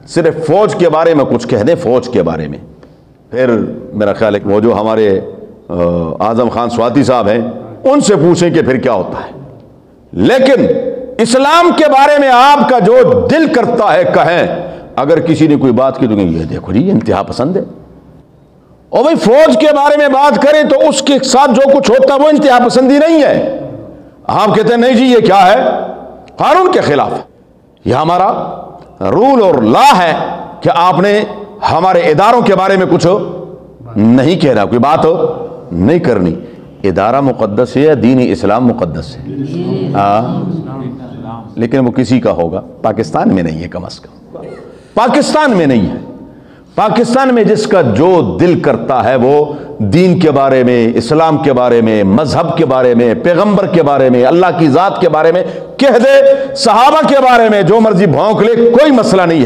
صرف فوج کے بارے میں کچھ کہہ دیں، فوج کے بارے میں، پھر میرا خیال ہے کہ وہ جو ہمارے اعظم خان سواتی صاحب ہیں ان سے پوچھیں کہ پھر کیا ہوتا ہے۔ لیکن اسلام کے بارے میں آپ کا جو دل کرتا ہے کہیں۔ اگر کسی نے کوئی بات کی تو کہ یہ دیکھو جی یہ انتہا پسند ہے، اور بھائی فوج کے بارے میں بات کریں تو اس کے ساتھ جو کچھ ہوتا ہے وہ انتہا پسندی نہیں ہے۔ آپ کہتے ہیں نہیں جی یہ کیا ہے، قانون کے خلاف ہے، یہ ہمارا رول اور لا ہے کہ آپ نے ہمارے اداروں کے بارے میں کچھ نہیں کہنا، کوئی بات نہیں کرنی۔ ادارہ مقدس ہے، دین اسلام مقدس ہے، لیکن وہ کسی کا ہوگا، پاکستان میں نہیں ہے، کم از کم پاکستان میں نہیں ہے۔ پاکستان میں جس کا جو دل کرتا ہے وہ دین کے بارے میں، اسلام کے بارے میں، مذہب کے بارے میں، پیغمبر کے بارے میں، اللہ کی ذات کے بارے میں کہہ دے، صحابہ کے بارے میں جو مرضی بھونک لے، کوئی مسئلہ نہیں ہے۔